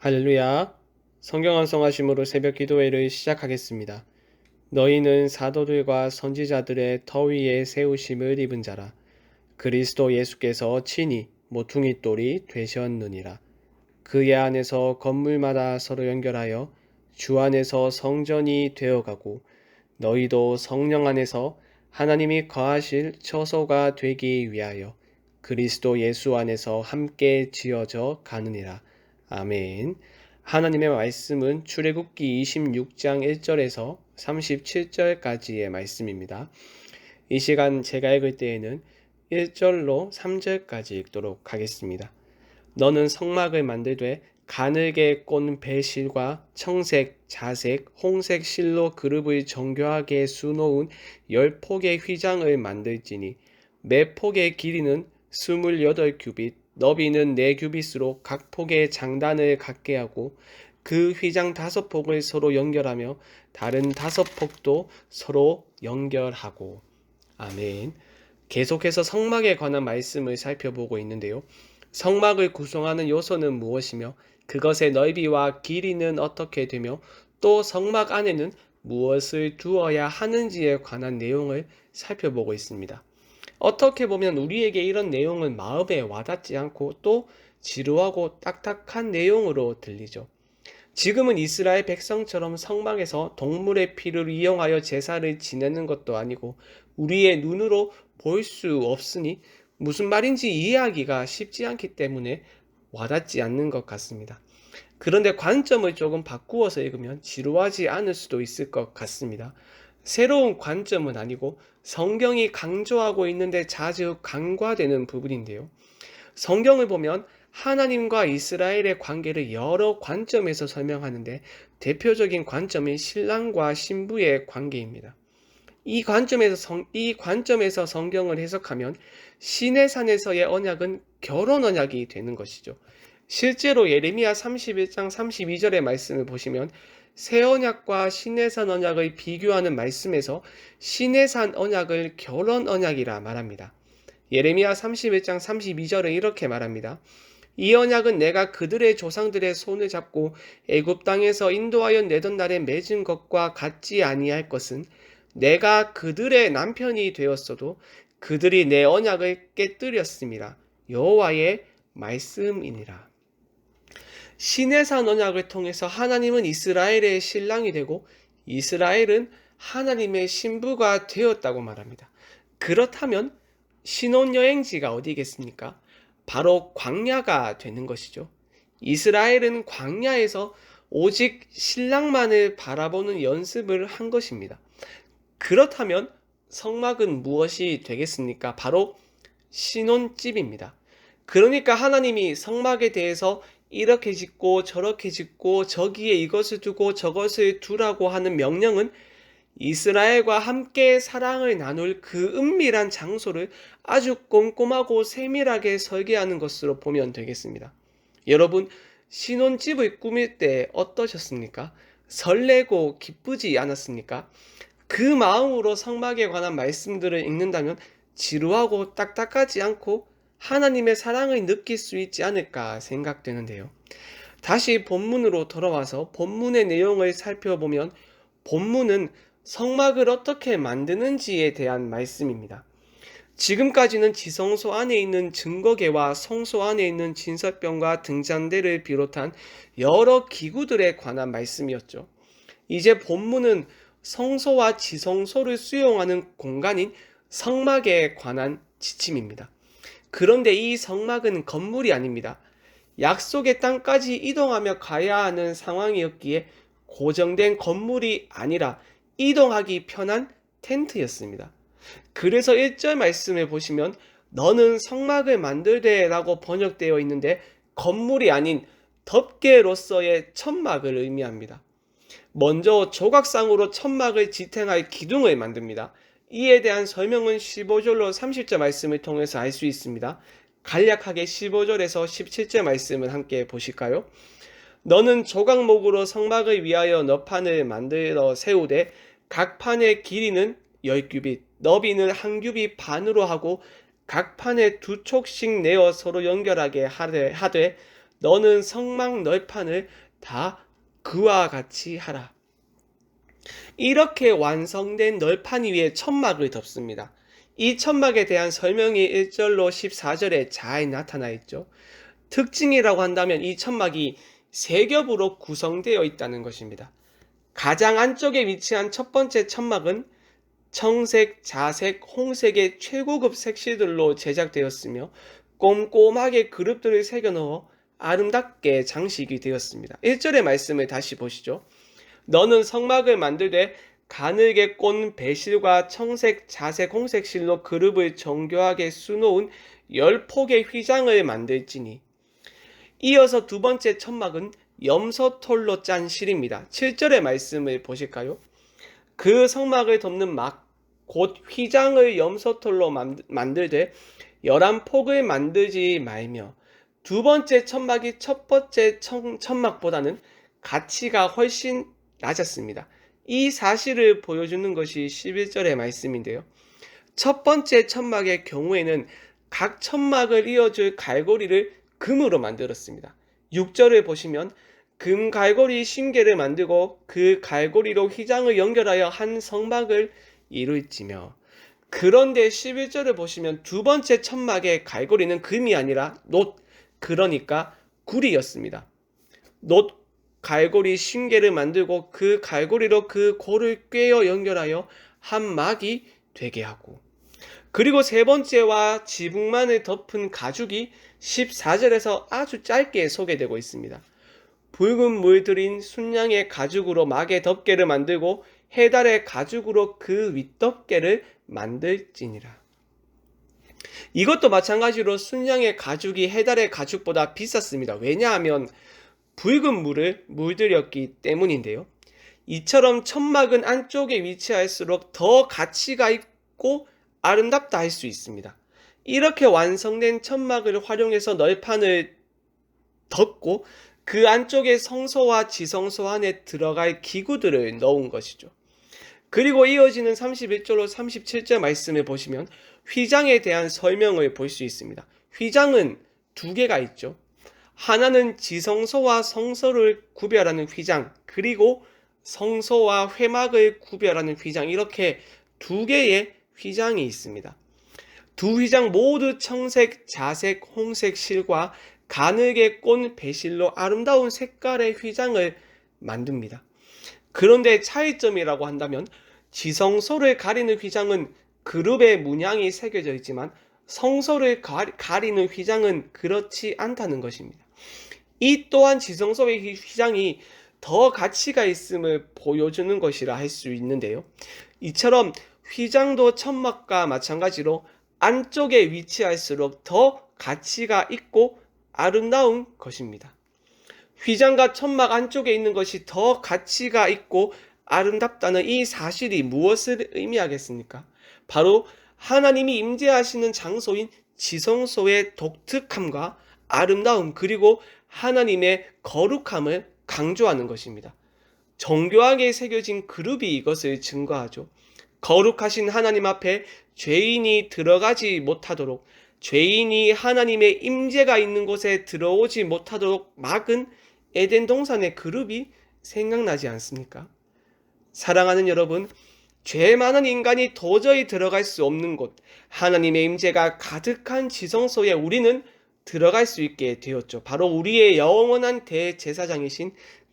할렐루야. 성경 암송하심으로 새벽 기도회를 시작하겠습니다. 너희는 사도들과 선지자들의 터 위에 세우심을 입은 자라. 그리스도 예수께서 친히 모퉁이 돌이 되셨느니라. 그의 안에서 건물마다 서로 연결하여 주 안에서 성전이 되어가고 너희도 성령 안에서 하나님이 거하실 처소가 되기 위하여 그리스도 예수 안에서 함께 지어져 가느니라. 아멘. 하나님의 말씀은 출애굽기 26장 1절에서 37절까지의 말씀입니다. 이 시간 제가 읽을 때에는 1절로 3절까지 읽도록 하겠습니다. 너는 성막을 만들되 가늘게 꼰 배실과 청색, 자색, 홍색 실로 그룹을 정교하게 수놓은 10폭의 휘장을 만들지니 매 폭의 길이는 28규빗, 너비는 4규빗으로 각 폭의 장단을 갖게 하고 그 휘장 5폭을 서로 연결하며 다른 5폭도 서로 연결하고. 아멘. 계속해서 성막에 관한 말씀을 살펴보고 있는데요. 성막을 구성하는 요소는 무엇이며 그것의 넓이와 길이는 어떻게 되며 또 성막 안에는 무엇을 두어야 하는지에 관한 내용을 살펴보고 있습니다. 어떻게 보면 우리에게 이런 내용은 마음에 와닿지 않고 또 지루하고 딱딱한 내용으로 들리죠. 지금은 이스라엘 백성처럼 성막에서 동물의 피를 이용하여 제사를 지내는 것도 아니고 우리의 눈으로 볼 수 없으니 무슨 말인지 이해하기가 쉽지 않기 때문에 와닿지 않는 것 같습니다. 그런데 관점을 조금 바꾸어서 읽으면 지루하지 않을 수도 있을 것 같습니다. 새로운 관점은 아니고 성경이 강조하고 있는데 자주 간과되는 부분인데요. 성경을 보면 하나님과 이스라엘의 관계를 여러 관점에서 설명하는데 대표적인 관점이 신랑과 신부의 관계입니다. 이 관점에서 성경을 해석하면 시내산에서의 언약은 결혼 언약이 되는 것이죠. 실제로 예레미야 31장 32절의 말씀을 보시면 새 언약과 시내산 언약을 비교하는 말씀에서 시내산 언약을 결혼 언약이라 말합니다. 예레미야 31장 32절은 이렇게 말합니다. 이 언약은 내가 그들의 조상들의 손을 잡고 애굽 땅에서 인도하여 내던 날에 맺은 것과 같지 아니할 것은 내가 그들의 남편이 되었어도 그들이 내 언약을 깨뜨렸습니다. 여호와의 말씀이니라. 시내산 언약을 통해서 하나님은 이스라엘의 신랑이 되고 이스라엘은 하나님의 신부가 되었다고 말합니다. 그렇다면 신혼여행지가 어디겠습니까? 바로 광야가 되는 것이죠. 이스라엘은 광야에서 오직 신랑만을 바라보는 연습을 한 것입니다. 그렇다면 성막은 무엇이 되겠습니까? 바로 신혼집입니다. 그러니까 하나님이 성막에 대해서 이렇게 짓고 저렇게 짓고 저기에 이것을 두고 저것을 두라고 하는 명령은 이스라엘과 함께 사랑을 나눌 그 은밀한 장소를 아주 꼼꼼하고 세밀하게 설계하는 것으로 보면 되겠습니다. 여러분, 신혼집을 꾸밀 때 어떠셨습니까? 설레고 기쁘지 않았습니까? 그 마음으로 성막에 관한 말씀들을 읽는다면 지루하고 딱딱하지 않고 하나님의 사랑을 느낄 수 있지 않을까 생각되는데요. 다시 본문으로 돌아와서 본문의 내용을 살펴보면 본문은 성막을 어떻게 만드는지에 대한 말씀입니다. 지금까지는 지성소 안에 있는 증거계와 성소 안에 있는 진설병과 등잔대를 비롯한 여러 기구들에 관한 말씀이었죠. 이제 본문은 성소와 지성소를 수용하는 공간인 성막에 관한 지침입니다. 그런데 이 성막은 건물이 아닙니다. 약속의 땅까지 이동하며 가야 하는 상황이었기에 고정된 건물이 아니라 이동하기 편한 텐트였습니다. 그래서 1절 말씀을 보시면 너는 성막을 만들되 라고 번역되어 있는데 건물이 아닌 덮개로서의 천막을 의미합니다. 먼저 조각상으로 천막을 지탱할 기둥을 만듭니다. 이에 대한 설명은 15절로 30절 말씀을 통해서 알 수 있습니다. 간략하게 15절에서 17절 말씀을 함께 보실까요? 너는 조각목으로 성막을 위하여 너판을 만들어 세우되 각 판의 길이는 10규빗, 너비는 1규빗 반으로 하고 각 판에 2촉씩 내어 서로 연결하게 하되 너는 성막 널판을 다 그와 같이 하라. 이렇게 완성된 널판 위에 천막을 덮습니다. 이 천막에 대한 설명이 1절로 14절에 잘 나타나 있죠. 특징이라고 한다면 이 천막이 세 겹으로 구성되어 있다는 것입니다. 가장 안쪽에 위치한 첫 번째 천막은 청색, 자색, 홍색의 최고급 색실들로 제작되었으며 꼼꼼하게 그룹들을 새겨 넣어 아름답게 장식이 되었습니다. 1절의 말씀을 다시 보시죠. 너는 성막을 만들되 가늘게 꼰 배실과 청색, 자색, 홍색 실로 그룹을 정교하게 수놓은 10폭의 휘장을 만들지니. 이어서 두 번째 천막은 염소털로 짠 실입니다. 7절의 말씀을 보실까요? 그 성막을 덮는 막, 곧 휘장을 염소털로 만들되 11폭을 만들지 말며. 두 번째 천막이 첫 번째 천막보다는 가치가 훨씬 낮았습니다. 이 사실을 보여주는 것이 11절의 말씀인데요. 첫 번째 천막의 경우에는 각 천막을 이어줄 갈고리를 금으로 만들었습니다. 6절을 보시면 금 갈고리 심계를 만들고 그 갈고리로 휘장을 연결하여 한 성막을 이룰지며. 그런데 11절을 보시면 두 번째 천막의 갈고리는 금이 아니라 놋, 그러니까 구리였습니다. 놋 갈고리 심계를 만들고 그 갈고리로 그 골을 꿰어 연결하여 한 막이 되게 하고, 그리고 세 번째와 지붕만을 덮은 가죽이 14절에서 아주 짧게 소개되고 있습니다. 붉은 물들인 순양의 가죽으로 막의 덮개를 만들고 해달의 가죽으로 그 윗덮개를 만들지니라. 이것도 마찬가지로 순양의 가죽이 해달의 가죽보다 비쌌습니다. 왜냐하면 붉은 물을 물들였기 때문인데요. 이처럼 천막은 안쪽에 위치할수록 더 가치가 있고 아름답다 할 수 있습니다. 이렇게 완성된 천막을 활용해서 널판을 덮고 그 안쪽에 성소와 지성소 안에 들어갈 기구들을 넣은 것이죠. 그리고 이어지는 31절로 37절 말씀을 보시면 휘장에 대한 설명을 볼 수 있습니다. 휘장은 두 개가 있죠. 하나는 지성소와 성소를 구별하는 휘장, 그리고 성소와 회막을 구별하는 휘장, 이렇게 두 개의 휘장이 있습니다. 두 휘장 모두 청색, 자색, 홍색 실과 가늘게 꼰 배실로 아름다운 색깔의 휘장을 만듭니다. 그런데 차이점이라고 한다면 지성소를 가리는 휘장은 그룹의 문양이 새겨져 있지만 성소를 가리는 휘장은 그렇지 않다는 것입니다. 이 또한 지성소의 휘장이 더 가치가 있음을 보여주는 것이라 할 수 있는데요. 이처럼 휘장도 천막과 마찬가지로 안쪽에 위치할수록 더 가치가 있고 아름다운 것입니다. 휘장과 천막 안쪽에 있는 것이 더 가치가 있고 아름답다는 이 사실이 무엇을 의미하겠습니까? 바로 하나님이 임재하시는 장소인 지성소의 독특함과 아름다움, 그리고 하나님의 거룩함을 강조하는 것입니다. 정교하게 새겨진 그룹이 이것을 증거하죠. 거룩하신 하나님 앞에 죄인이 들어가지 못하도록, 죄인이 하나님의 임재가 있는 곳에 들어오지 못하도록 막은 에덴 동산의 그룹이 생각나지 않습니까? 사랑하는 여러분, 죄 많은 인간이 도저히 들어갈 수 없는 곳, 하나님의 임재가 가득한 지성소에 우리는 들어갈 수 있게 되었죠. 바로 우리의 영원한 대제사장이신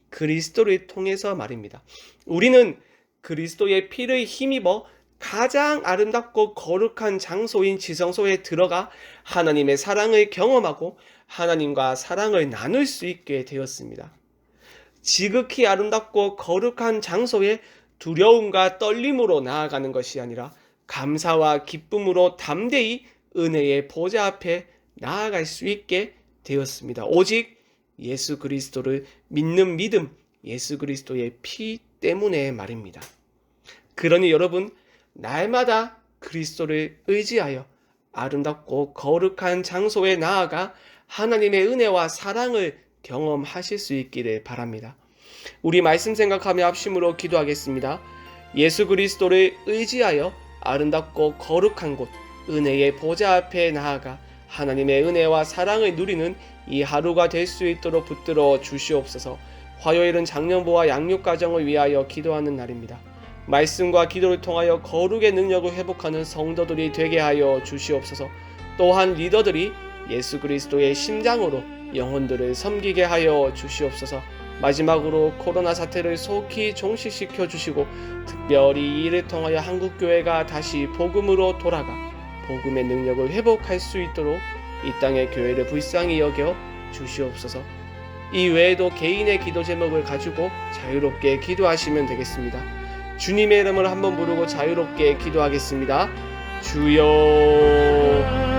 그리스도를 통해서 말입니다. 우리는 그리스도의 피를 힘입어 가장 아름답고 거룩한 장소인 지성소에 들어가 하나님의 사랑을 경험하고 하나님과 사랑을 나눌 수 있게 되었습니다. 지극히 아름답고 거룩한 장소에 두려움과 떨림으로 나아가는 것이 아니라 감사와 기쁨으로 담대히 은혜의 보좌 앞에 나아갈 수 있게 되었습니다. 오직 예수 그리스도를 믿는 믿음, 예수 그리스도의 피 때문에 말입니다. 그러니 여러분, 날마다 그리스도를 의지하여 아름답고 거룩한 장소에 나아가 하나님의 은혜와 사랑을 경험하실 수 있기를 바랍니다. 우리 말씀 생각하며 합심으로 기도하겠습니다. 예수 그리스도를 의지하여 아름답고 거룩한 곳, 은혜의 보좌 앞에 나아가 하나님의 은혜와 사랑을 누리는 이 하루가 될 수 있도록 붙들어 주시옵소서. 화요일은 장년부와 양육가정을 위하여 기도하는 날입니다. 말씀과 기도를 통하여 거룩의 능력을 회복하는 성도들이 되게 하여 주시옵소서. 또한 리더들이 예수 그리스도의 심장으로 영혼들을 섬기게 하여 주시옵소서. 마지막으로 코로나 사태를 속히 종식시켜 주시고 특별히 이 일을 통하여 한국교회가 다시 복음으로 돌아가 복음의 능력을 회복할 수 있도록 이 땅의 교회를 불쌍히 여겨 주시옵소서. 이 외에도 개인의 기도 제목을 가지고 자유롭게 기도하시면 되겠습니다. 주님의 이름을 한번 부르고 자유롭게 기도하겠습니다. 주여.